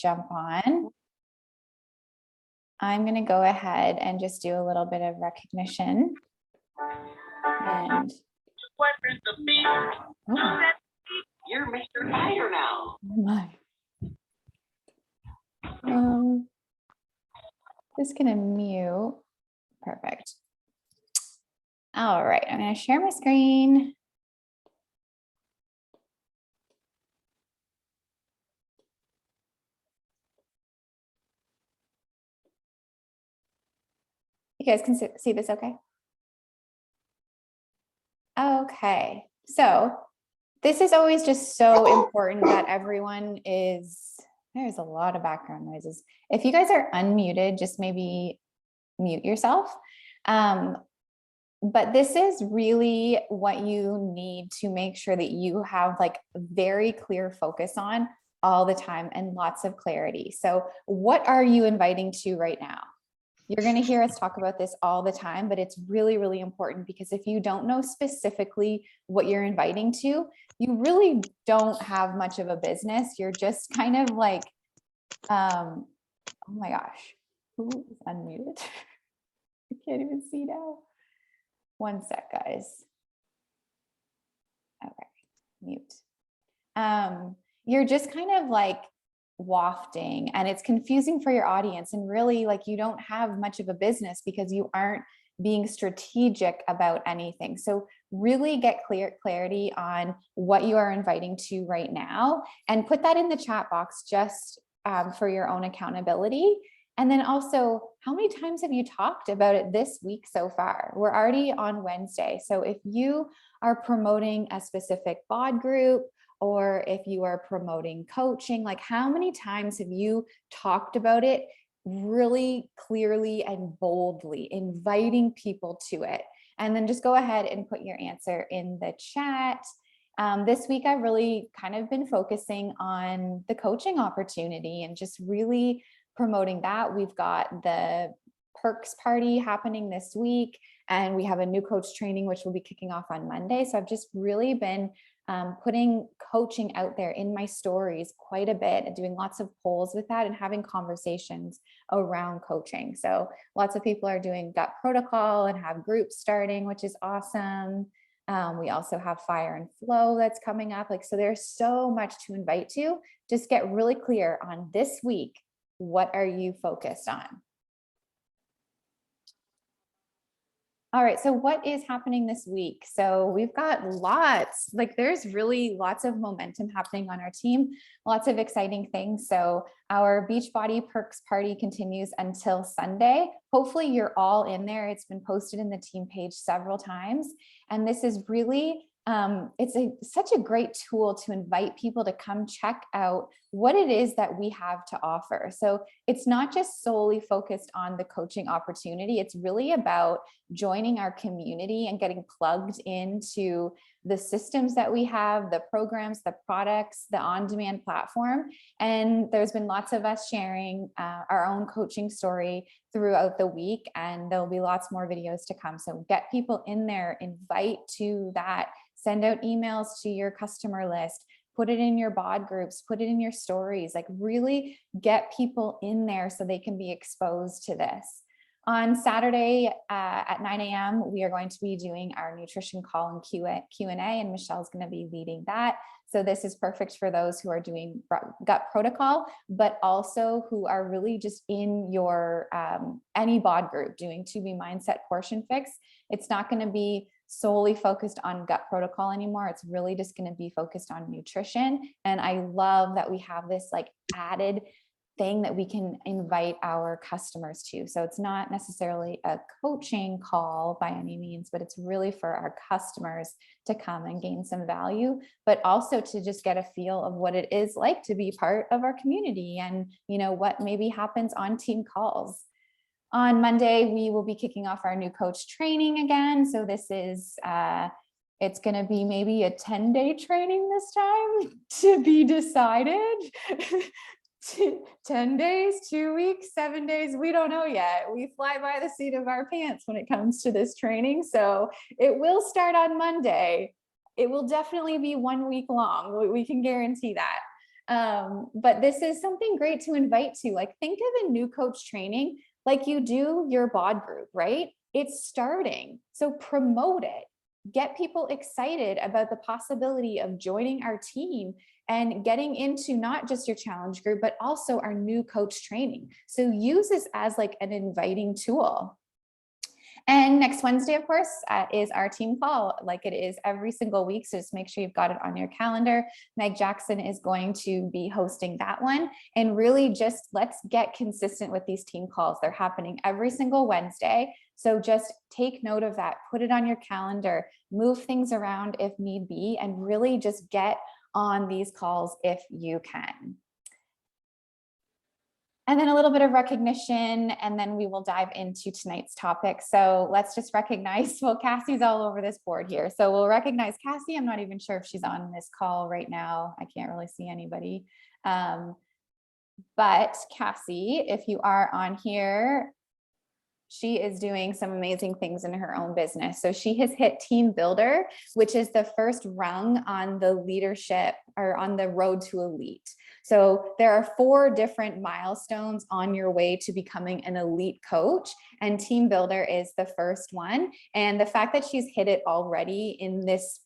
jump on. I'm going to go ahead and just do a little bit of recognition. And you're Mr. Fighter now. My. Just going to mute. Perfect. All right, I'm going to share my screen. You guys can see this okay? Okay, so this is always just so important that everyone is, there's a lot of background noises. If you guys are unmuted, just maybe mute yourself. But this is really what you need to make sure that you have like very clear focus on all the time and lots of clarity. So what are you inviting to right now? You're going to hear us talk about this all the time, but it's really, really important because if you don't know specifically what you're inviting to, you really don't have much of a business. You're just kind of like, oh my gosh, who is unmuted? I can't even see now. One sec, guys. Okay, mute. You're just kind of like wafting and it's confusing for your audience, and really like you don't have much of a business because you aren't being strategic about anything. So really get clarity on what you are inviting to right now and put that in the chat box just for your own accountability. And then also, how many times have you talked about it this week so far? We're already on Wednesday. So if you are promoting a specific bod group, or if you are promoting coaching, like how many times have you talked about it really clearly and boldly, inviting people to it? And then just go ahead and put your answer in the chat. This week, I've really kind of been focusing on the coaching opportunity and just really promoting that. We've got the perks party happening this week, and we have a new coach training, which will be kicking off on Monday. So I've just really been putting coaching out there in my stories quite a bit and doing lots of polls with that and having conversations around coaching. So lots of people are doing gut protocol and have groups starting, which is awesome. We also have fire and flow that's coming up. Like, so there's so much to invite to. Just get really clear on this week. What are you focused on? All right, so what is happening this week? So we've got lots, like there's really lots of momentum happening on our team, lots of exciting things. So our Beachbody Perks party continues until Sunday. Hopefully you're all in there. It's been posted in the team page several times. And this is really, such a great tool to invite people to come check out what it is that we have to offer. So it's not just solely focused on the coaching opportunity. It's really about joining our community and getting plugged into the systems that we have, the programs, the products, the on-demand platform. And there's been lots of us sharing our own coaching story throughout the week, and there'll be lots more videos to come. So get people in there, invite to that, send out emails to your customer list, put it in your bod groups, put it in your stories, like really get people in there so they can be exposed to this. On Saturday at 9 a.m., we are going to be doing our nutrition call and Q&A, and Michelle's going to be leading that. So this is perfect for those who are doing gut protocol, but also who are really just in your any bod group doing To Be Mindset Portion Fix. It's not going to be solely focused on gut protocol anymore. It's really just going to be focused on nutrition. And I love that we have this like added thing that we can invite our customers to. So it's not necessarily a coaching call by any means, but it's really for our customers to come and gain some value, but also to just get a feel of what it is like to be part of our community and, you know, what maybe happens on team calls. On Monday, we will be kicking off our new coach training again. So this is, it's going to be maybe a 10-day training this time to be decided. 10 days, 2 weeks, 7 days, we don't know yet. We fly by the seat of our pants when it comes to this training. So it will start on Monday. It will definitely be 1 week long. We can guarantee that. But this is something great to invite to. Like, think of a new coach training like you do your bod group, right? It's starting. So promote it. Get people excited about the possibility of joining our team and getting into not just your challenge group, but also our new coach training. So use this as like an inviting tool. And next Wednesday, of course, is our team call, like it is every single week. So just make sure you've got it on your calendar. Meg Jackson is going to be hosting that one. And really just let's get consistent with these team calls. They're happening every single Wednesday. So just take note of that, put it on your calendar, move things around if need be, and really just get on these calls if you can. And then a little bit of recognition, and then we will dive into tonight's topic. So let's just recognize, well, Cassie's all over this board here. So we'll recognize Cassie. I'm not even sure if she's on this call right now. I can't really see anybody. But Cassie, if you are on here, she is doing some amazing things in her own business. So she has hit Team Builder, which is the first rung on the leadership or on the road to elite. So there are 4 different milestones on your way to becoming an elite coach, and Team Builder is the first one. And the fact that she's hit it already in this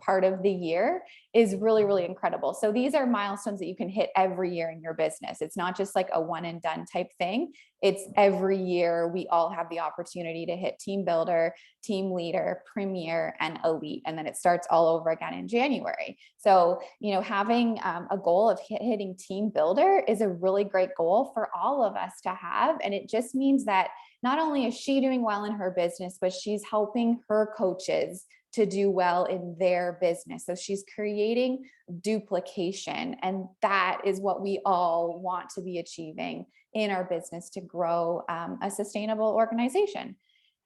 part of the year is really, really incredible. So these are milestones that you can hit every year in your business. It's not just like a one and done type thing. It's every year we all have the opportunity to hit Team Builder, Team Leader, Premier, and Elite. And then it starts all over again in January. So, you know, having a goal of hitting Team Builder is a really great goal for all of us to have. And it just means that not only is she doing well in her business, but she's helping her coaches to do well in their business. So she's creating duplication. And that is what we all want to be achieving in our business to grow a sustainable organization.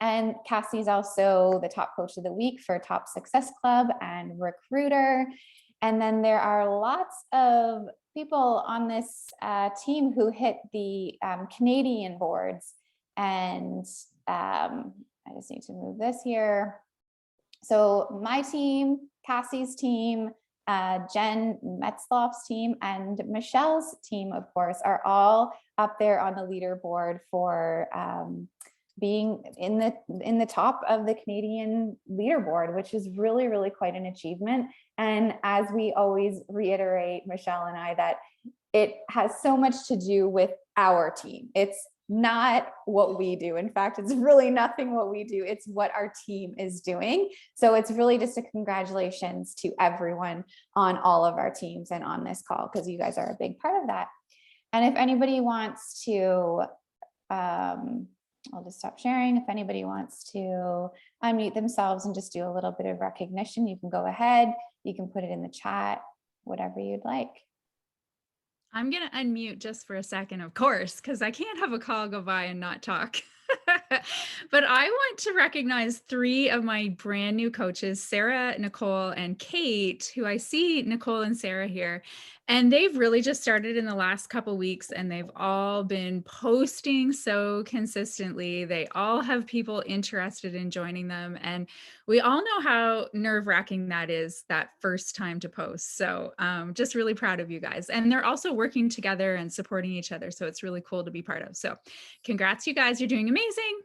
And Cassie's also the top coach of the week for Top Success Club and Recruiter. And then there are lots of people on this team who hit the Canadian boards. And I just need to move this here. So my team, Cassie's team, Jen Metzloff's team, and Michelle's team, of course, are all up there on the leaderboard for being in the top of the Canadian leaderboard, which is really, really quite an achievement. And as we always reiterate, Michelle and I, that it has so much to do with our team. It's not what we do. In fact, it's really nothing what we do. It's what our team is doing. So it's really just a congratulations to everyone on all of our teams and on this call, because you guys are a big part of that. And if anybody wants to, I'll just stop sharing. If anybody wants to unmute themselves and just do a little bit of recognition, you can go ahead. You can put it in the chat, whatever you'd like. I'm going to unmute just for a second, of course, because I can't have a call go by and not talk. But I want to recognize 3 of my brand new coaches, Sarah, Nicole, and Kate, who I see Nicole and Sarah here. And they've really just started in the last couple weeks, and they've all been posting so consistently. They all have people interested in joining them. And we all know how nerve-wracking that is, that first time to post. So just really proud of you guys. And they're also working together and supporting each other. So it's really cool to be part of. So congrats, you guys. You're doing amazing.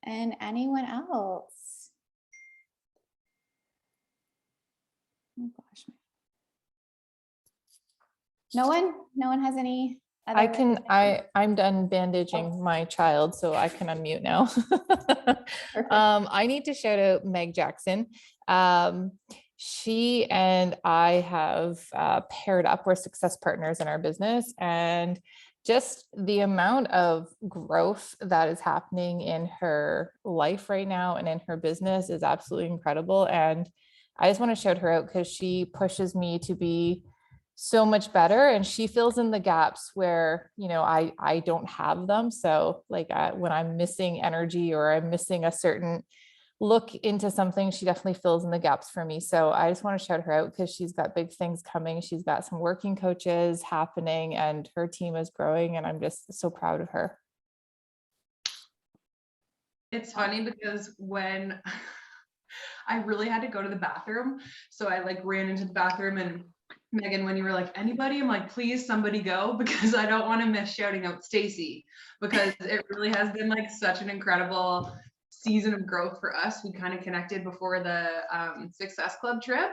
And anyone else? Oh gosh. No one has any other I'm done bandaging my child, so I can unmute now. I need to shout out Meg Jackson. She and I have paired up. We're success partners in our business, and just the amount of growth that is happening in her life right now and in her business is absolutely incredible. And I just want to shout her out because she pushes me to be so much better, and she fills in the gaps where, you know, I don't have them. So like when I'm missing energy or I'm missing a certain look into something, she definitely fills in the gaps for me. So I just want to shout her out because she's got big things coming. She's got some working coaches happening, and her team is growing, and I'm just so proud of her. It's funny because when I really had to go to the bathroom, so I like ran into the bathroom, and Megan, when you were like, anybody, I'm like, please somebody go, because I don't want to miss shouting out Stacy, because it really has been like such an incredible season of growth for us. We kind of connected before the Success Club trip,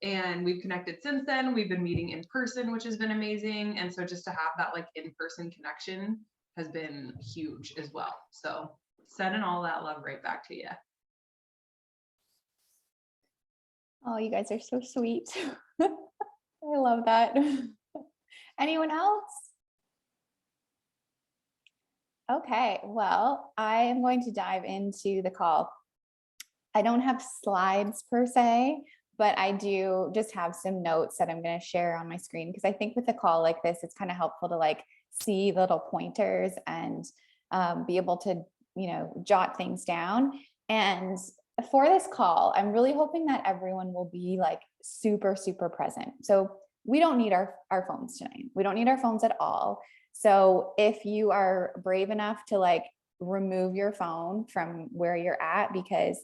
and we've connected since then. We've been meeting in person, which has been amazing. And so just to have that like in-person connection has been huge as well. So sending all that love right back to you. Oh, you guys are so sweet. I love that. Anyone else? Okay, well, I am going to dive into the call. I don't have slides per se, but I do just have some notes that I'm going to share on my screen, because I think with a call like this, it's kind of helpful to like see little pointers and be able to, jot things down. And for this call, I'm really hoping that everyone will be like super, super present. So we don't need our phones tonight. We don't need our phones at all. So if you are brave enough to like remove your phone from where you're at, because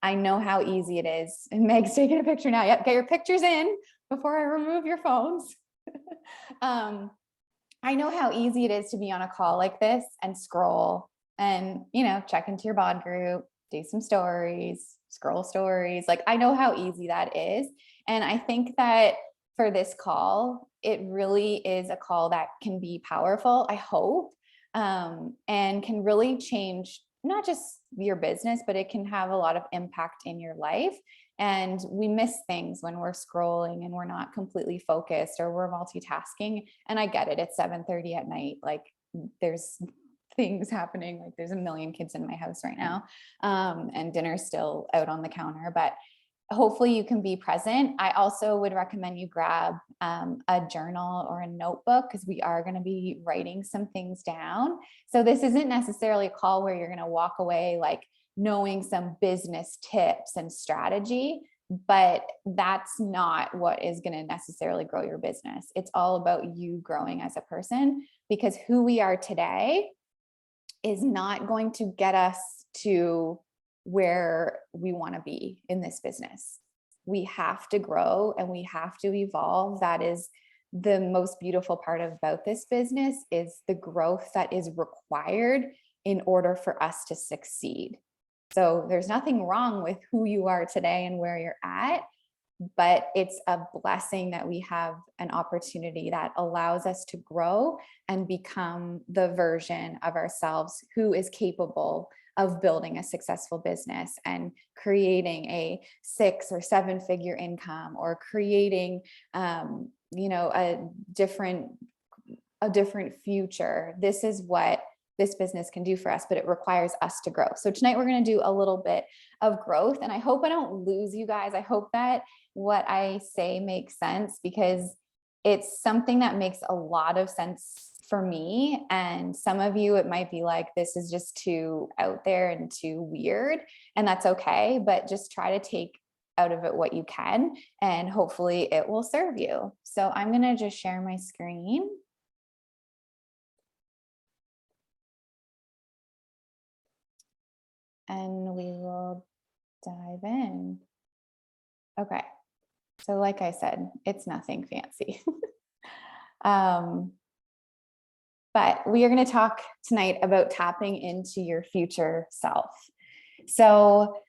I know how easy it is. And Meg's taking a picture now. Yep, get your pictures in before I remove your phones. I know how easy it is to be on a call like this and scroll and, check into your bod group, do some stories, scroll stories. Like, I know how easy that is. And I think that for this call, it really is a call that can be powerful, I hope, and can really change not just your business, but it can have a lot of impact in your life. And we miss things when we're scrolling and we're not completely focused or we're multitasking. And I get it. It's 7:30 at night. Like, there's things happening. Like, there's a million kids in my house right now. And dinner's still out on the counter, but hopefully you can be present. I also would recommend you grab a journal or a notebook, because we are going to be writing some things down. So this isn't necessarily a call where you're going to walk away like knowing some business tips and strategy, but that's not what is going to necessarily grow your business. It's all about you growing as a person, because who we are today is not going to get us to where we want to be in this business. We have to grow and we have to evolve. That is the most beautiful part about this business, is the growth that is required in order for us to succeed. So there's nothing wrong with who you are today and where you're at, but it's a blessing that we have an opportunity that allows us to grow and become the version of ourselves who is capable of building a successful business and creating a 6 or 7 figure income, or creating, a different future. This is what this business can do for us, but it requires us to grow. So tonight we're going to do a little bit of growth, and I hope I don't lose you guys. I hope that what I say makes sense, because it's something that makes a lot of sense for me. And some of you, it might be like, this is just too out there and too weird, and that's okay. But just try to take out of it what you can, and hopefully it will serve you. So I'm going to just share my screen. And we will dive in. Okay. So like I said, it's nothing fancy. But we are going to talk tonight about tapping into your future self. So,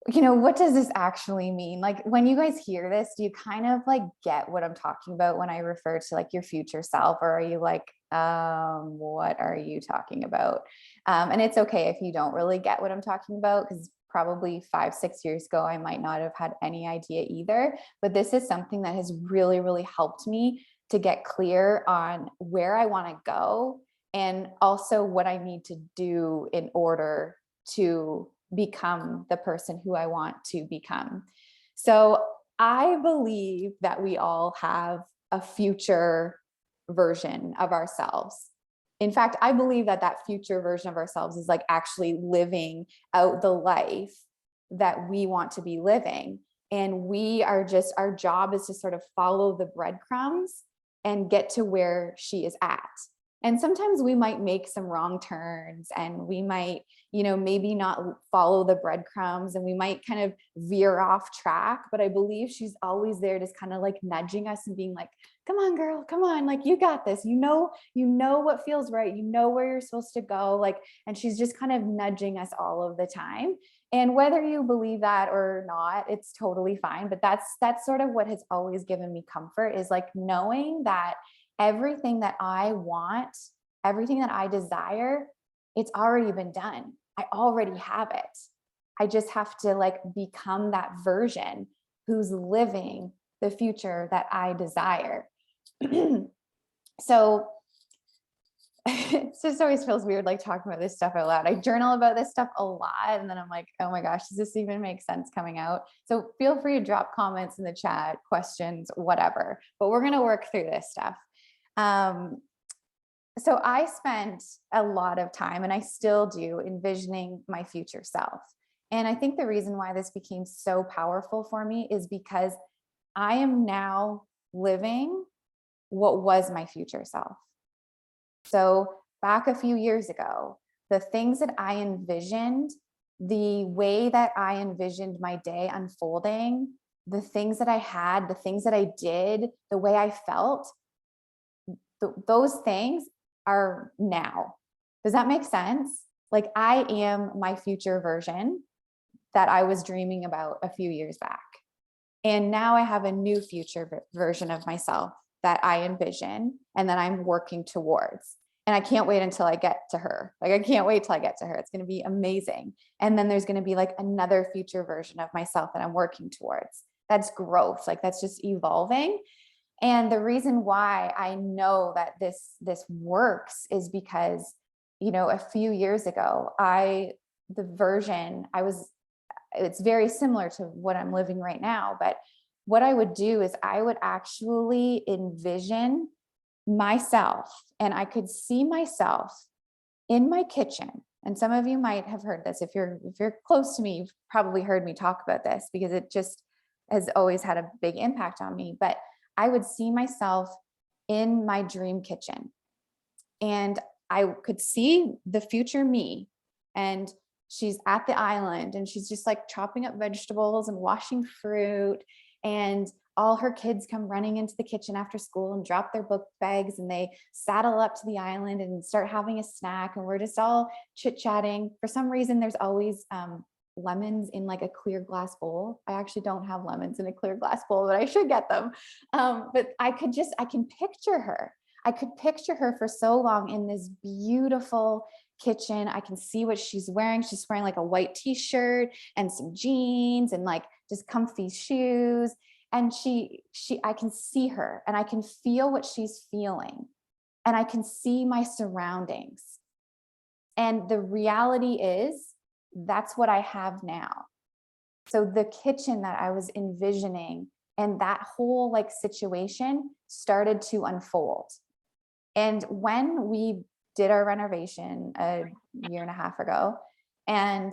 what does this actually mean? Like, when you guys hear this, do you kind of like get what I'm talking about when I refer to like your future self? Or are you like, what are you talking about? And it's okay if you don't really get what I'm talking about, because probably 5-6 years ago, I might not have had any idea either. But this is something that has really, really helped me to get clear on where I want to go, and also what I need to do in order to become the person who I want to become. So I believe that we all have a future version of ourselves. In fact, I believe that that future version of ourselves is like actually living out the life that we want to be living. And we are just, our job is to sort of follow the breadcrumbs and get to where she is at. And sometimes we might make some wrong turns, and we might, maybe not follow the breadcrumbs, and we might kind of veer off track. But I believe she's always there, just kind of like nudging us and being like, come on, girl, come on. Like, you got this, what feels right. You know where you're supposed to go. Like, and she's just kind of nudging us all of the time. And whether you believe that or not, it's totally fine. But that's sort of what has always given me comfort, is like knowing that everything that I want, everything that I desire, it's already been done. I already have it. I just have to like become that version who's living the future that I desire. So it just always feels weird like talking about this stuff out loud. I journal about this stuff a lot, and then I'm like, oh my gosh, does this even make sense coming out? So feel free to drop comments in the chat, questions, whatever, but we're going to work through this stuff. So I spent a lot of time, and I still do, envisioning my future self. And I think the reason why this became so powerful for me is because I am now living what was my future self. So back a few years ago, the things that I envisioned, the way that I envisioned my day unfolding, the things that I had, the things that I did, the way I felt, those things are now. Does that make sense? Like, I am my future version that I was dreaming about a few years back. And now I have a new future version of myself that I envision and that I'm working towards. And I can't wait until I get to her. Like, I can't wait till I get to her. It's going to be amazing. And then there's going to be like another future version of myself that I'm working towards. That's growth. Like, that's just evolving. And the reason why I know that this works is because, a few years ago, it's very similar to what I'm living right now. But what I would do is I would actually envision myself, and I could see myself in my kitchen. And some of you might have heard this. If you're close to me, you've probably heard me talk about this, because it just has always had a big impact on me. But I would see myself in my dream kitchen, and I could see the future me, and she's at the island, and she's just like chopping up vegetables and washing fruit, and all her kids come running into the kitchen after school and drop their book bags, and they saddle up to the island and start having a snack, and we're just all chit-chatting. For some reason, there's always lemons in like a clear glass bowl. I actually don't have lemons in a clear glass bowl, but I should get them. But I can picture her. I could picture her for so long in this beautiful kitchen. I can see what she's wearing. She's wearing like a white t-shirt and some jeans and like just comfy shoes. And I can see her, and I can feel what she's feeling, and I can see my surroundings. And the reality is, that's what I have now. So the kitchen that I was envisioning and that whole like situation started to unfold. And when we did our renovation a year and a half ago, and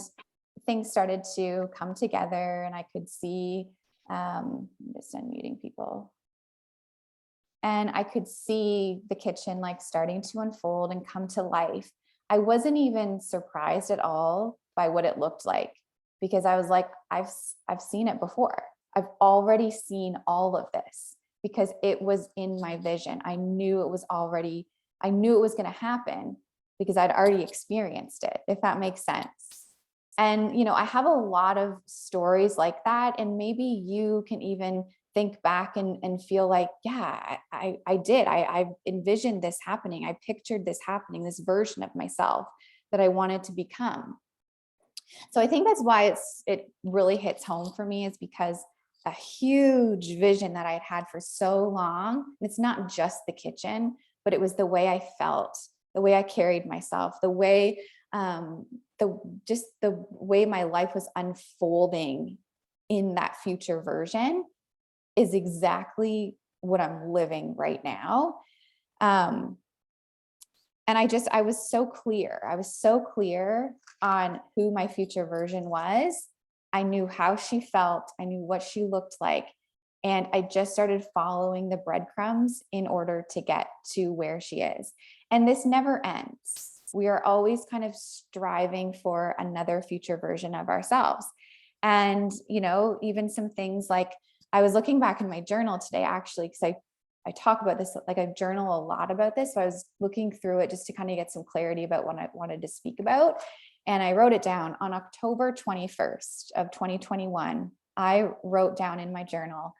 things started to come together, and I could see, I'm just unmuting people. And I could see the kitchen like starting to unfold and come to life. I wasn't even surprised at all by what it looked like, because I was like, I've seen it before. I've already seen all of this, because it was in my vision. I knew it was going to happen because I'd already experienced it, if that makes sense. And, I have a lot of stories like that. And maybe you can even think back and feel like, yeah, I did. I envisioned this happening. I pictured this happening, this version of myself that I wanted to become. So I think that's why it really hits home for me, is because a huge vision that I'd had for so long, it's not just the kitchen, but it was the way I felt, the way I carried myself, the way the way my life was unfolding in that future version is exactly what I'm living right now. And I was so clear. I was so clear on who my future version was. I knew how she felt. I knew what she looked like. And I just started following the breadcrumbs in order to get to where she is. And this never ends. We are always kind of striving for another future version of ourselves. And, you know, even some things like, I was looking back in my journal today, actually, because I talk about this, like I journal a lot about this. So I was looking through it just to kind of get some clarity about what I wanted to speak about. And I wrote it down on October 21st of 2021. I wrote down in my journal,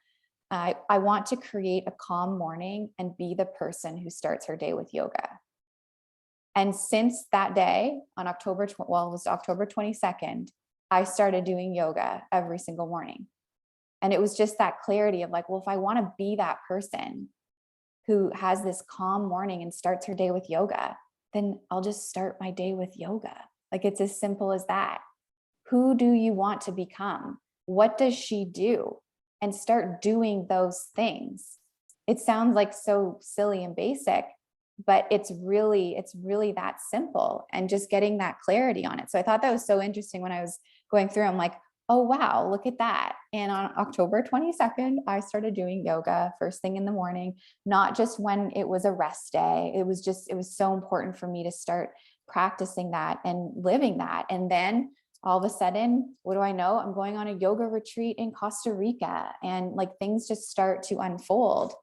I want to create a calm morning and be the person who starts her day with yoga. And since that day on October 22nd, I started doing yoga every single morning. And it was just that clarity of like, well, if I want to be that person who has this calm morning and starts her day with yoga, then I'll just start my day with yoga. Like, it's as simple as that. Who do you want to become? What does she do? And start doing those things. It sounds like so silly and basic, but it's really that simple, and just getting that clarity on it. So I thought that was so interesting when I was going through. I'm like, oh, wow, look at that. And on October 22nd, I started doing yoga first thing in the morning, not just when it was a rest day. It was so important for me to start practicing that and living that. And then all of a sudden, what do I know? I'm going on a yoga retreat in Costa Rica, and like things just start to unfold.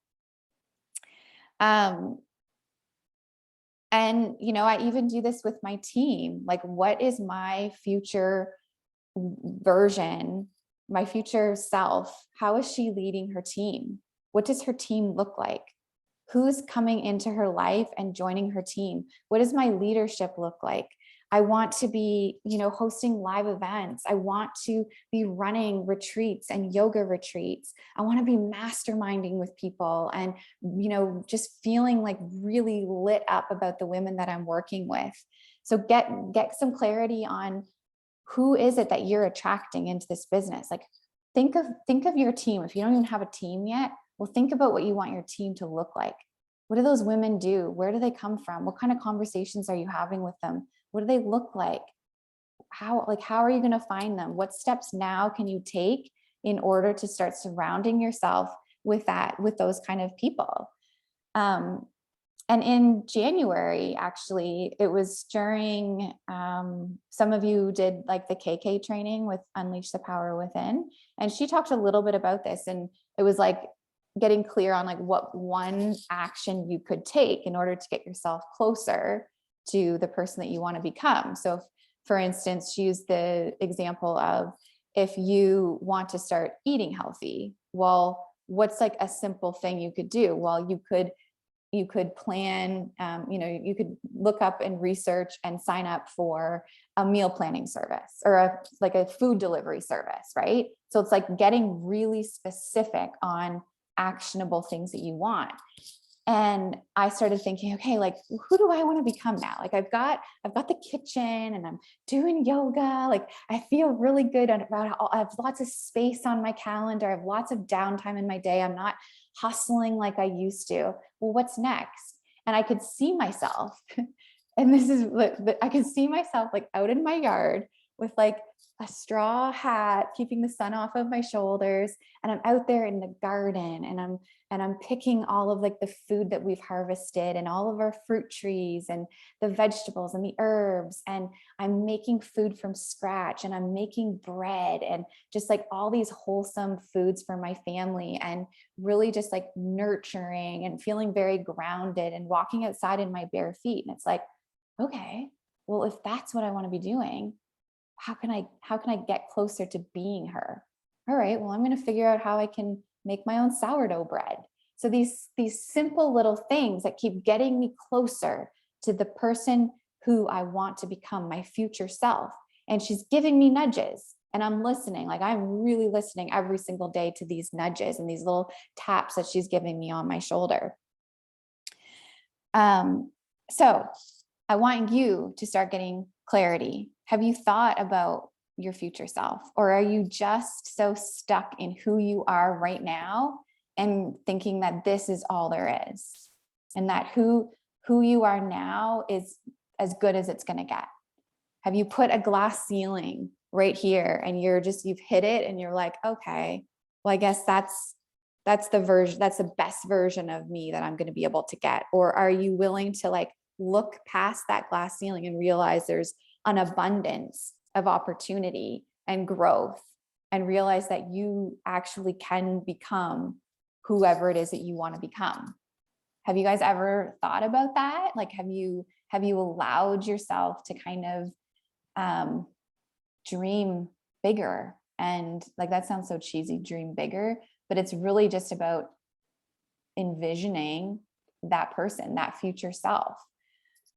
And, you know, I even do this with my team. Like, what is my future version, my future self? How is she leading her team? What does her team look like? Who's coming into her life and joining her team? What does my leadership look like? I want to be, you know, hosting live events. I want to be running retreats and yoga retreats. I want to be masterminding with people and, you know, just feeling like really lit up about the women that I'm working with. So get some clarity on who is it that you're attracting into this business. Like, think of your team. If you don't even have a team yet, well, think about what you want your team to look like. What do those women do? Where do they come from? What kind of conversations are you having with them? What do they look like? How are you going to find them? What steps now can you take in order to start surrounding yourself with those kind of people? And in January, actually, it was during, some of you did like the KK training with Unleash the Power Within. And she talked a little bit about this, and it was like getting clear on like what one action you could take in order to get yourself closer to the person that you want to become. So if, for instance, she used the example of, if you want to start eating healthy, well, what's like a simple thing you could do? Well, you could plan, you could look up and research and sign up for a meal planning service or a food delivery service, right? So it's like getting really specific on actionable things that you want. And I started thinking, okay, like, who do I want to become now? Like, I've got the kitchen and I'm doing yoga. Like, I feel really good about I have lots of space on my calendar. I have lots of downtime in my day. I'm not hustling like I used to. Well, what's next? And I could see myself, and I could see myself like out in my yard with like a straw hat, keeping the sun off of my shoulders. And I'm out there in the garden, and I'm picking all of like the food that we've harvested and all of our fruit trees and the vegetables and the herbs. And I'm making food from scratch, and I'm making bread and just like all these wholesome foods for my family, and really just like nurturing and feeling very grounded and walking outside in my bare feet. And it's like, okay, well, if that's what I want to be doing, how can I get closer to being her? All right, well, I'm going to figure out how I can make my own sourdough bread. So these simple little things that keep getting me closer to the person who I want to become, my future self. And she's giving me nudges, and I'm listening. Like, I'm really listening every single day to these nudges and these little taps that she's giving me on my shoulder. So I want you to start getting clarity. Have you thought about your future self, or are you just so stuck in who you are right now and thinking that this is all there is, and that who you are now is as good as it's going to get? Have you put a glass ceiling right here, and you've hit it, and you're like, okay, well, I guess that's the best version of me that I'm going to be able to get? Or are you willing to like look past that glass ceiling and realize there's an abundance of opportunity and growth, and realize that you actually can become whoever it is that you want to become. Have you guys ever thought about that? Like, have you allowed yourself to kind of dream bigger? And like, that sounds so cheesy, dream bigger, but it's really just about envisioning that person, that future self.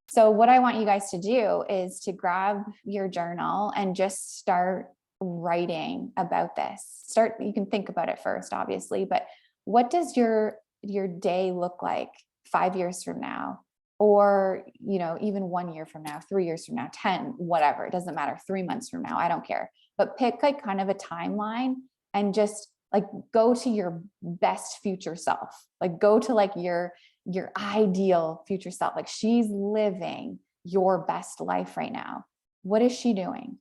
So what I want you guys to do is to grab your journal and just start writing about this. You can think about it first, obviously, but what does your day look like 5 years from now? Or, even 1 year from now, 3 years from now, 10, whatever, it doesn't matter, 3 months from now, I don't care. But pick like kind of a timeline and just like go to your best future self. Like go to like your ideal future self. Like she's living your best life right now. What is she doing?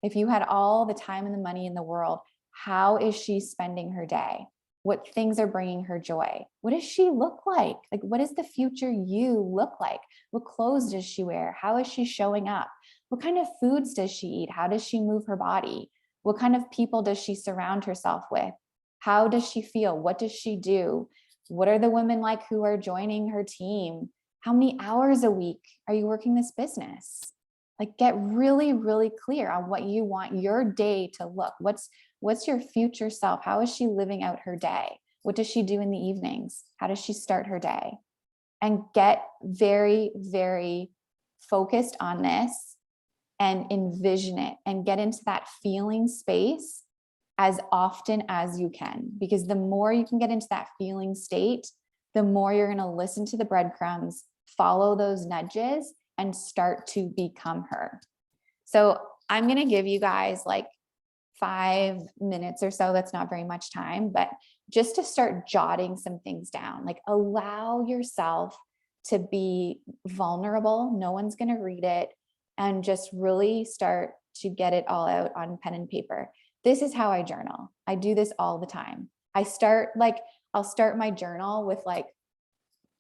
If you had all the time and the money in the world, how is she spending her day? What things are bringing her joy? What does she look like? Like, what does the future you look like? What clothes does she wear? How is she showing up? What kind of foods does she eat? How does she move her body? What kind of people does she surround herself with? How does she feel? What does she do? What are the women like who are joining her team? How many hours a week are you working this business? Like, get really, really clear on what you want your day to look. What's your future self? How is she living out her day? What does she do in the evenings? How does she start her day? And get very, very focused on this and envision it and get into that feeling space as often as you can, because the more you can get into that feeling state, the more you're going to listen to the breadcrumbs, follow those nudges, and start to become her. So I'm going to give you guys like 5 minutes or so. That's not very much time, but just to start jotting some things down. Like, allow yourself to be vulnerable. No one's going to read it, and just really start to get it all out on pen and paper. This is how I journal. I do this all the time. I'll start my journal with like,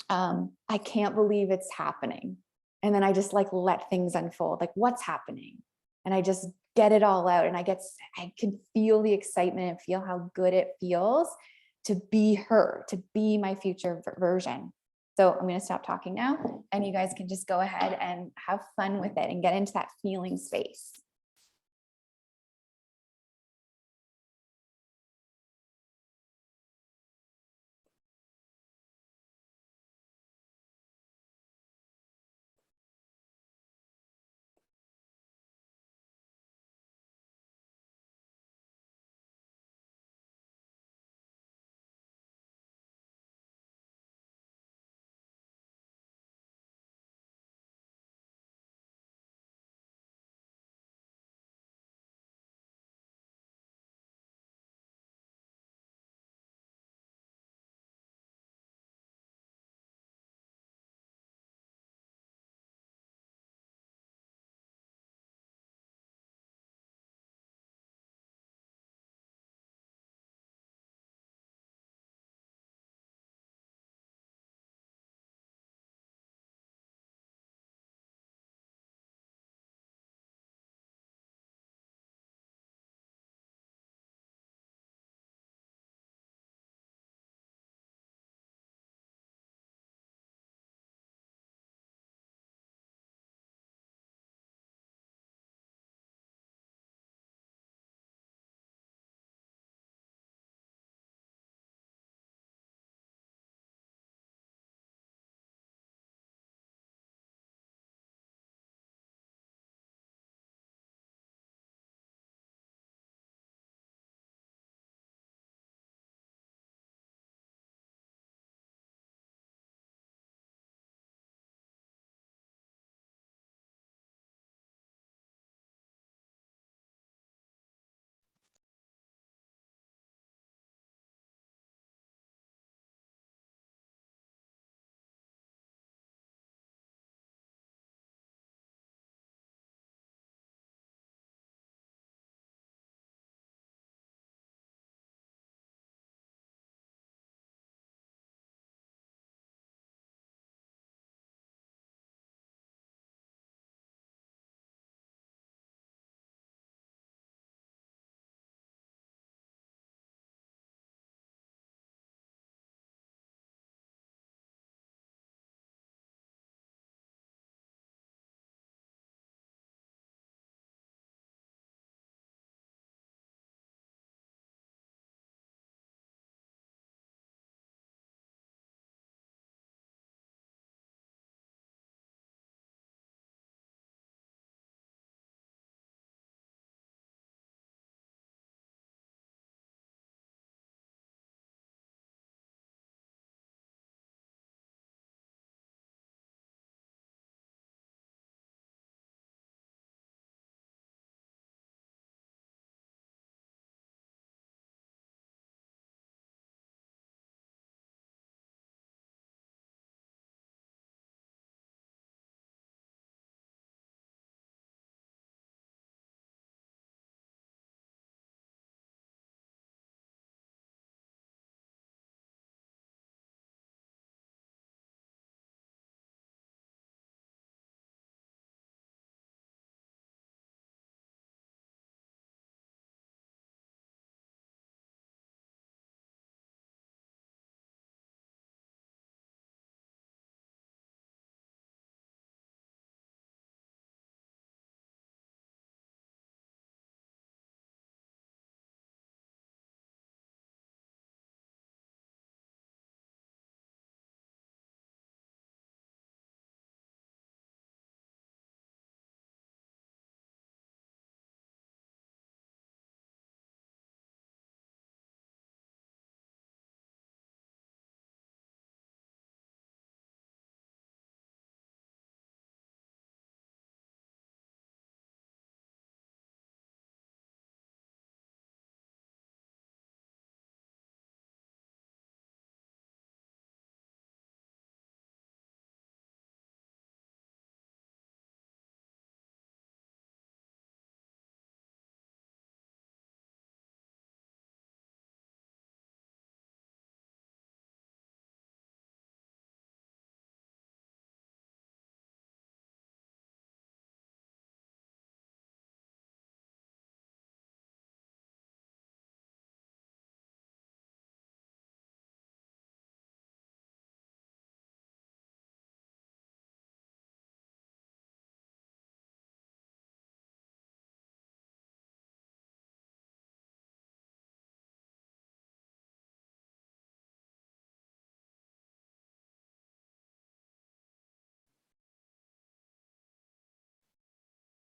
I can't believe it's happening. And then I just like let things unfold, like what's happening. And I just get it all out, and I can feel the excitement and feel how good it feels to be her, to be my future version. So I'm going to stop talking now, and you guys can just go ahead and have fun with it and get into that feeling space.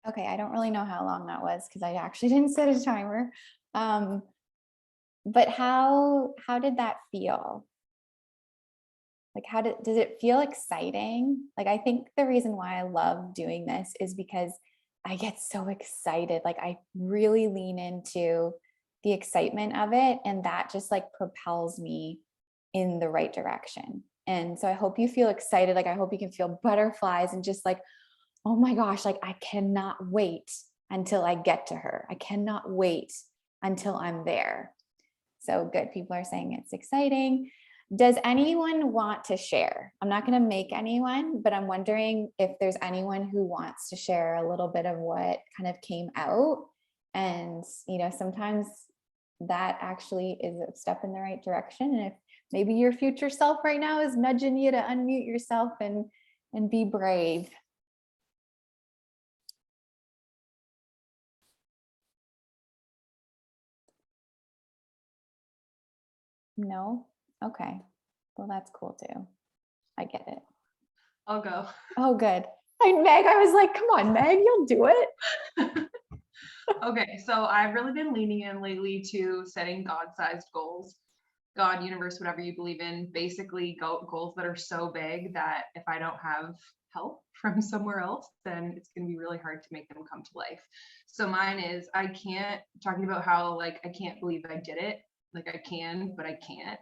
Okay, I don't really know how long that was because I actually didn't set a timer. But how did that feel? Like, does it feel exciting? Like, I think the reason why I love doing this is because I get so excited. Like, I really lean into the excitement of it, and that just like propels me in the right direction. And so I hope you feel excited. Like, I hope you can feel butterflies and just like, oh my gosh, like I cannot wait until I get to her. I cannot wait until I'm there. So good. People are saying it's exciting. Does anyone want to share? I'm not going to make anyone, but I'm wondering if there's anyone who wants to share a little bit of what kind of came out. And, sometimes that actually is a step in the right direction. And if maybe your future self right now is nudging you to unmute yourself and be brave. No? Okay. Well, that's cool too. I get it. I'll go. Oh, good. Meg, I was like, come on, Meg, you'll do it. Okay, so I've really been leaning in lately to setting God-sized goals. God, universe, whatever you believe in, basically goals that are so big that if I don't have help from somewhere else, then it's going to be really hard to make them come to life. So mine is, talking about how like, I can't believe I did it. Like I can, but I can't.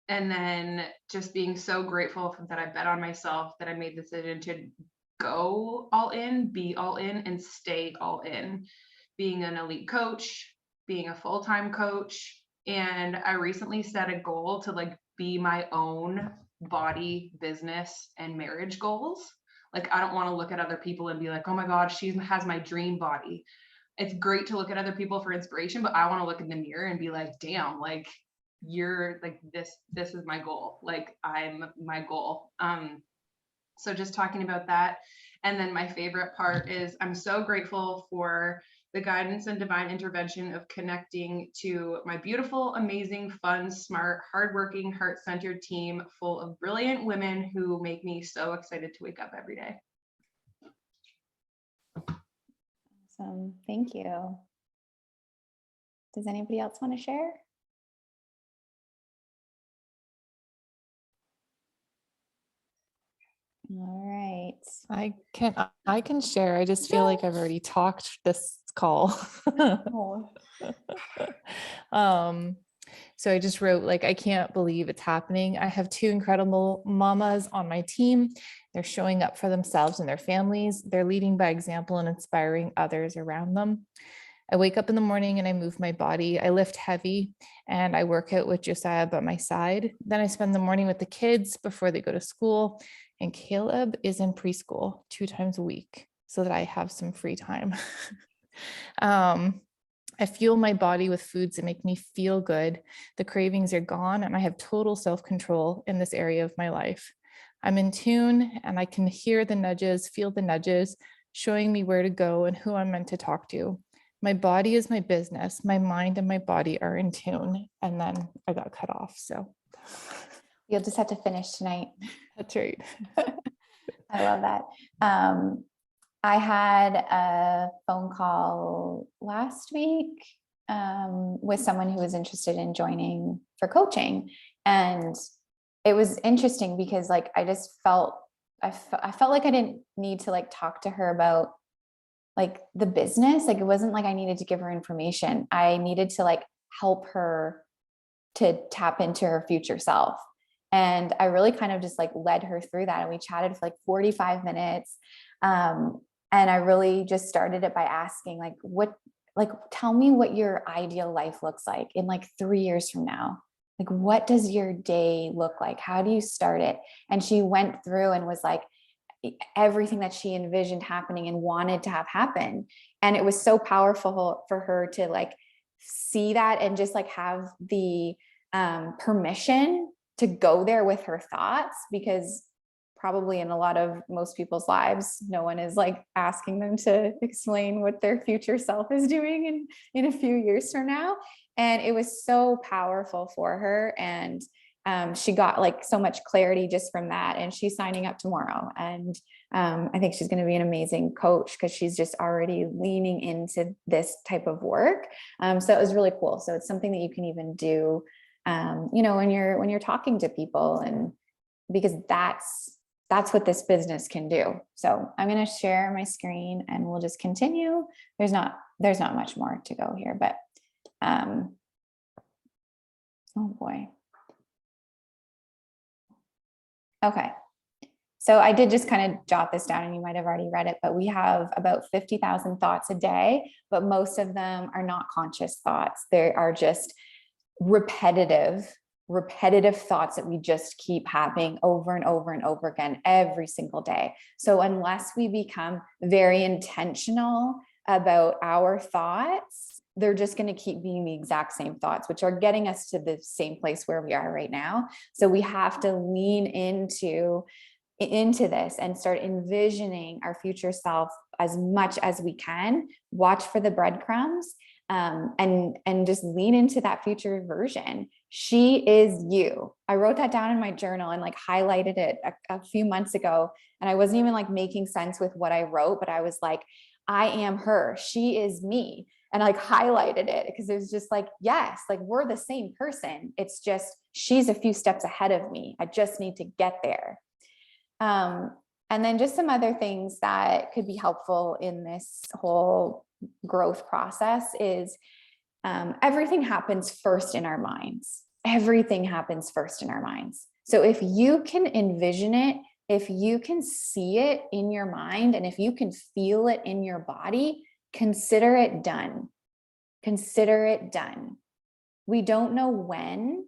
And then just being so grateful that I bet on myself, that I made the decision to go all in, be all in, and stay all in. Being an elite coach, being a full-time coach. And I recently set a goal to like be my own body, business, and marriage goals. Like, I don't want to look at other people and be like, oh my God, she has my dream body. It's great to look at other people for inspiration, but I want to look in the mirror and be like, damn, like you're like, this is my goal. Like I'm my goal. So just talking about that. And then my favorite part is I'm so grateful for the guidance and divine intervention of connecting to my beautiful, amazing, fun, smart, hardworking, heart-centered team full of brilliant women who make me so excited to wake up every day. Awesome. Thank you. Does anybody else want to share? All right. I can share. I just feel like I've already talked this call. So I just wrote, like, I can't believe it's happening. I have two incredible mamas on my team. They're showing up for themselves and their families. They're leading by example and inspiring others around them. I wake up in the morning and I move my body. I lift heavy and I work out with Josiah by my side. Then I spend the morning with the kids before they go to school. And Caleb is in preschool 2 times a week so that I have some free time. I fuel my body with foods that make me feel good. The cravings are gone and I have total self-control in this area of my life. I'm in tune and I can hear the nudges, feel the nudges, showing me where to go and who I'm meant to talk to. My body is my business. My mind and my body are in tune. And then I got cut off. So you'll just have to finish tonight. That's right. I love that. I had a phone call last week with someone who was interested in joining for coaching. And it was interesting because like, I just felt, I felt like I didn't need to like talk to her about like the business. Like, it wasn't like I needed to give her information. I needed to like help her to tap into her future self. And I really kind of just like led her through that. And we chatted for like 45 minutes. And I really just started it by asking tell me what your ideal life looks like in like 3 years from now. Like, what does your day look like? How do you start it? And she went through and was like, everything that she envisioned happening and wanted to have happen. And it was so powerful for her to like see that and just like have the permission to go there with her thoughts, because probably in most people's lives, no one is like asking them to explain what their future self is doing in a few years from now. And it was so powerful for her. And she got like so much clarity just from that, and she's signing up tomorrow. And I think she's going to be an amazing coach because she's just already leaning into this type of work. So it was really cool. So it's something that you can even do, you know, when you're talking to people, and because that's what this business can do. So I'm going to share my screen and we'll just continue. There's not much more to go here, but oh boy. Okay. So I did just kind of jot this down, and you might have already read it, but we have about 50,000 thoughts a day, but most of them are not conscious thoughts. They are just repetitive thoughts that we just keep having over and over and over again every single day. So unless we become very intentional about our thoughts, they're just going to keep being the exact same thoughts, which are getting us to the same place where we are right now. So we have to lean into this and start envisioning our future self as much as we can. Watch for the breadcrumbs, and just lean into that future version. She is you. I wrote that down in my journal and like highlighted it a few months ago. And I wasn't even like making sense with what I wrote, but I was like, I am her. She is me. And I like highlighted it because it was just like, yes, like we're the same person. It's just, she's a few steps ahead of me. I just need to get there. And then just some other things that could be helpful in this whole growth process is everything happens first in our minds. Everything happens first in our minds. So if you can envision it, if you can see it in your mind, and if you can feel it in your body, consider it done. Consider it done. We don't know when,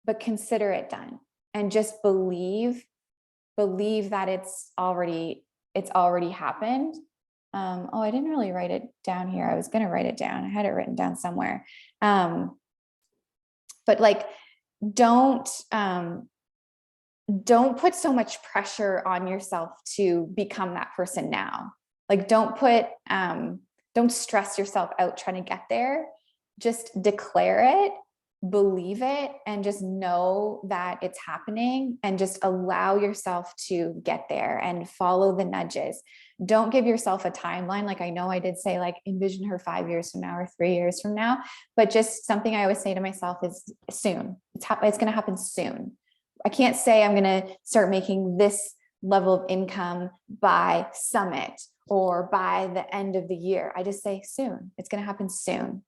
but consider it done, and just believe that it's already happened. Oh, I didn't really write it down here. I was going to write it down. I had it written down somewhere. But like, don't put so much pressure on yourself to become that person now. Like, don't stress yourself out trying to get there. Just declare it, believe it, and just know that it's happening, and just allow yourself to get there and follow the nudges. Don't give yourself a timeline. Like, I know I did say like envision her 5 years from now or 3 years from now, but just something I always say to myself is soon. It's going to happen soon. I can't say I'm going to start making this level of income by summit or by the end of the year. I just say soon. It's going to happen soon.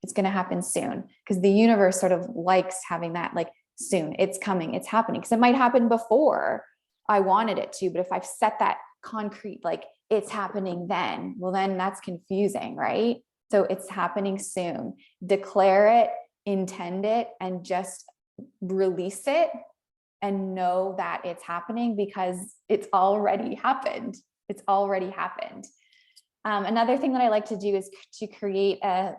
It's going to happen soon, because the universe sort of likes having that, like, soon, it's coming, it's happening. Because it might happen before I wanted it to, but if I've set that concrete, like it's happening then, well, then that's confusing, right? So it's happening soon. Declare it, intend it, and just release it, and know that it's happening because it's already happened. It's already happened. Another thing that I like to do is to create a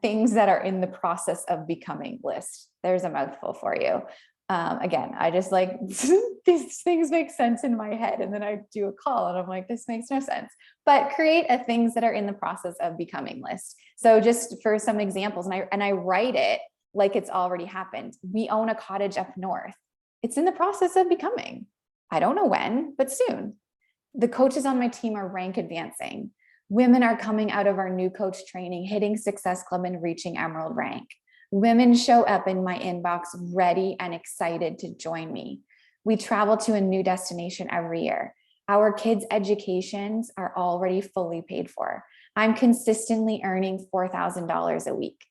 things that are in the process of becoming list. There's a mouthful for you. Again, I just like these things make sense in my head, and then I do a call and I'm like, this makes no sense. But create a things that are in the process of becoming list. So just for some examples, and I write it like it's already happened. We own a cottage up north. It's in the process of becoming. I don't know when, but soon. The coaches on my team are rank advancing. Women are coming out of our new coach training, hitting Success Club and reaching Emerald rank. Women show up in my inbox ready and excited to join me. We travel to a new destination every year. Our kids' educations are already fully paid for. I'm consistently earning $4,000 a week.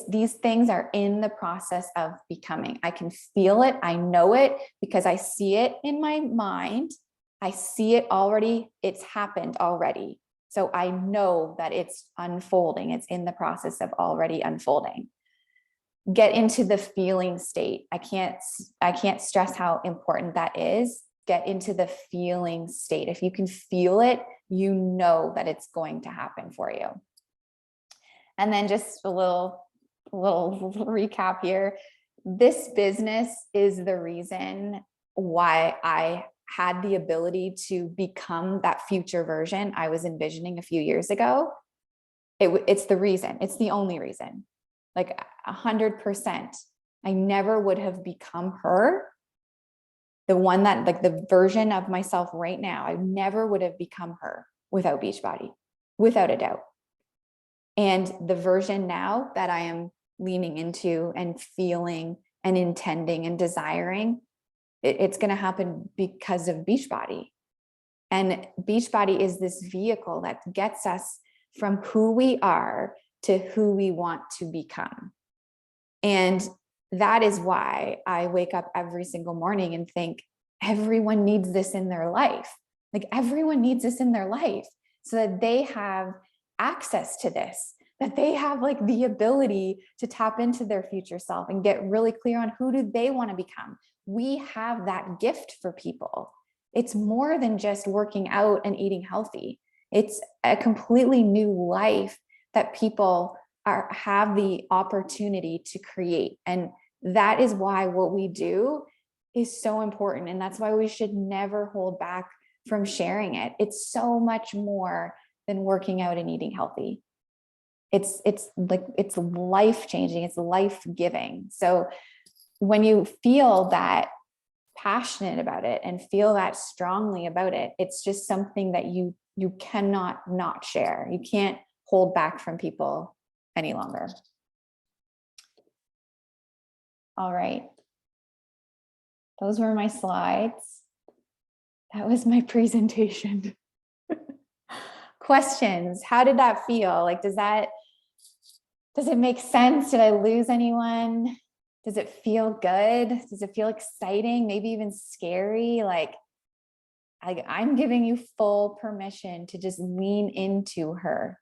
These things are in the process of becoming. I can feel it. I know it because I see it in my mind. I see it already. It's happened already. So I know that it's unfolding. It's in the process of already unfolding. Get into the feeling state. I can't stress how important that is. Get into the feeling state. If you can feel it, you know that it's going to happen for you. And then just a little recap here. This business is the reason why I had the ability to become that future version I was envisioning a few years ago. It's the reason. It's the only reason. Like 100%. I never would have become her. The one that, like the version of myself right now, I never would have become her without Beachbody, without a doubt. And the version now that I am leaning into and feeling and intending and desiring, it's going to happen because of Beachbody. And Beachbody is this vehicle that gets us from who we are to who we want to become. And that is why I wake up every single morning and think everyone needs this in their life. Like everyone needs this in their life so that they have access to this, that they have like the ability to tap into their future self and get really clear on who do they want to become. We have that gift for people. It's more than just working out and eating healthy. It's a completely new life that people have the opportunity to create. And that is why what we do is so important. And that's why we should never hold back from sharing it. It's so much more than working out and eating healthy. It's life-changing, it's life-giving. So when you feel that passionate about it and feel that strongly about it, it's just something that you cannot not share. You can't hold back from people any longer. All right. Those were my slides. That was my presentation. Questions? How did that feel? Like, does it make sense? Did I lose anyone? Does it feel good? Does it feel exciting? Maybe even scary? Like I'm giving you full permission to just lean into her.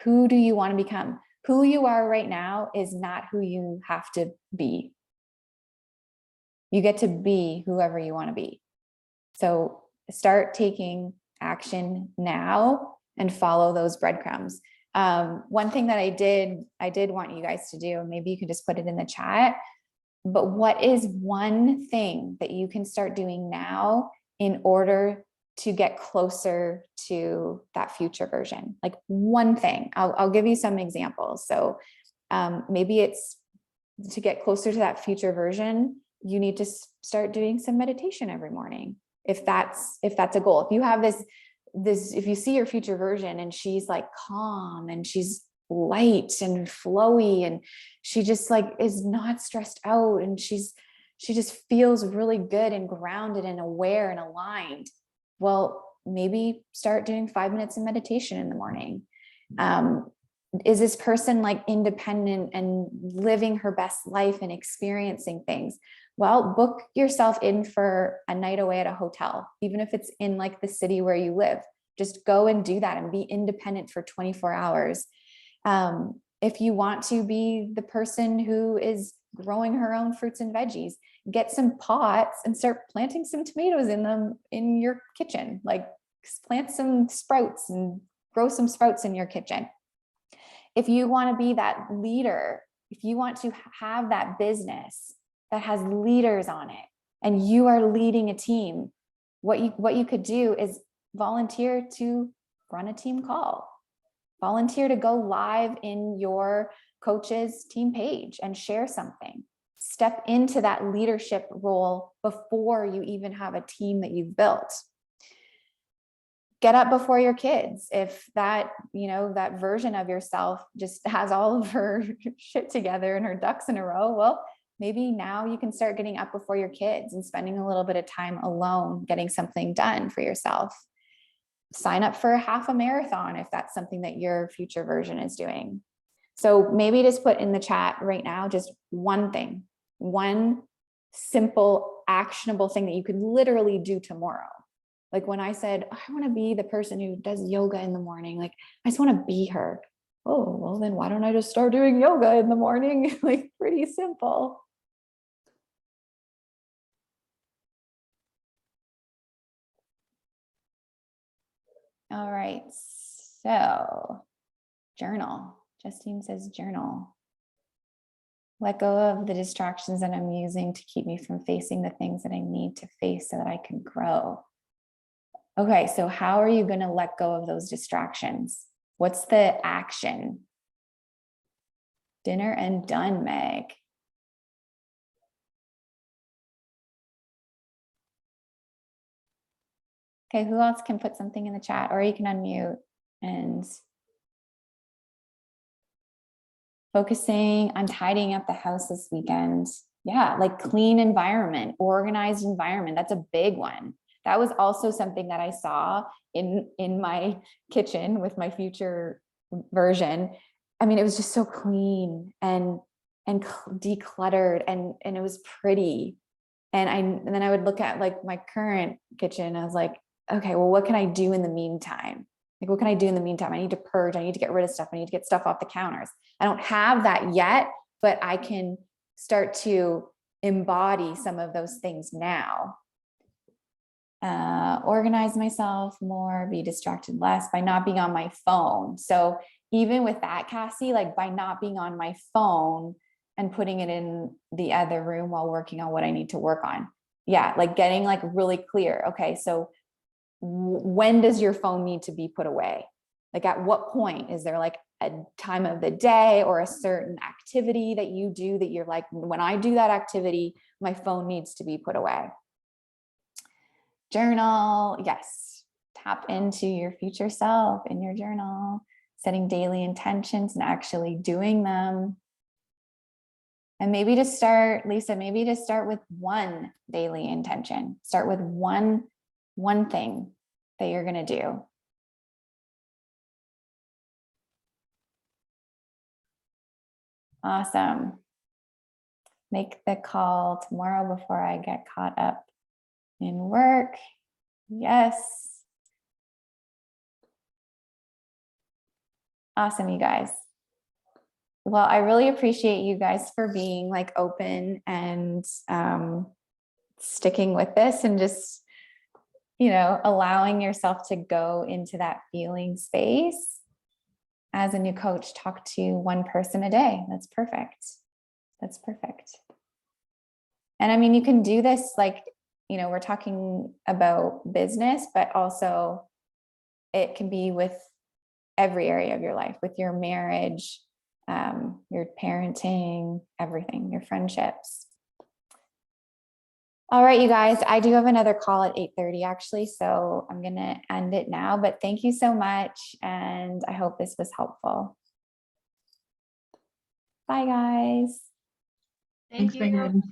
Who do you want to become? Who you are right now is not who you have to be. You get to be whoever you want to be. So start taking action now and follow those breadcrumbs. One thing that I did want you guys to do, maybe you can just put it in the chat, but what is one thing that you can start doing now in order to get closer to that future version? Like one thing. I'll give you some examples. So maybe it's to get closer to that future version, you need to start doing some meditation every morning. If that's a goal. If you have this, if you see your future version and she's like calm and she's light and flowy and she just like is not stressed out and she just feels really good and grounded and aware and aligned. Well, maybe start doing 5 minutes of meditation in the morning. Is this person like independent and living her best life and experiencing things? Well, book yourself in for a night away at a hotel, even if it's in like the city where you live. Just go and do that and be independent for 24 hours. If you want to be the person who is growing her own fruits and veggies, get some pots and start planting some tomatoes in them in your kitchen. Like plant some sprouts and grow some sprouts in your kitchen. If you want to be that leader, if you want to have that business that has leaders on it and you are leading a team, what you could do is volunteer to run a team call. Volunteer to go live in your coach's team page and share something. Step into that leadership role before you even have a team that you've built. Get up before your kids. If that, that version of yourself just has all of her shit together and her ducks in a row, well, maybe now you can start getting up before your kids and spending a little bit of time alone, getting something done for yourself. Sign up for a half a marathon if that's something that your future version is doing. So maybe just put in the chat right now, just one thing, one simple, actionable thing that you could literally do tomorrow. Like when I said, I want to be the person who does yoga in the morning, like I just want to be her. Oh, well then why don't I just start doing yoga in the morning? Like pretty simple. All right, so journal. Justine says journal. Let go of the distractions that I'm using to keep me from facing the things that I need to face so that I can grow. Okay, so how are you going to let go of those distractions? What's the action? Dinner and done, Meg. Okay, who else can put something in the chat, or you can unmute and focusing on tidying up the house this weekend. Yeah, like clean environment, organized environment. That's a big one. That was also something that I saw in my kitchen with my future version. I mean, it was just so clean and decluttered, and it was pretty. And then I would look at like my current kitchen. I was like, okay, well, what can I do in the meantime? Like, what can I do in the meantime? I need to purge. I need to get rid of stuff. I need to get stuff off the counters. I don't have that yet, but I can start to embody some of those things now. Organize myself more, be distracted less by not being on my phone. So even with that, Cassie, like by not being on my phone and putting it in the other room while working on what I need to work on. Yeah, like getting like really clear. Okay, so when does your phone need to be put away? Like at what point is there like a time of the day or a certain activity that you do that you're like, when I do that activity, my phone needs to be put away. Journal, yes. Tap into your future self in your journal, setting daily intentions and actually doing them. And maybe to start, Lisa, maybe to start with one daily intention. Start with one thing that you're going to do. Awesome. Make the call tomorrow before I get caught up in work. Yes. Awesome, you guys. Well, I really appreciate you guys for being like open and sticking with this and just, you know, allowing yourself to go into that feeling space. As a new coach, talk to one person a day. That's perfect. That's perfect. And I mean, you can do this like, you know, we're talking about business, but also it can be with every area of your life, with your marriage, your parenting, everything, your friendships. All right, you guys, I do have another call at 8:30 actually, so I'm going to end it now, but thank you so much. And I hope this was helpful. Bye, guys. Thank you.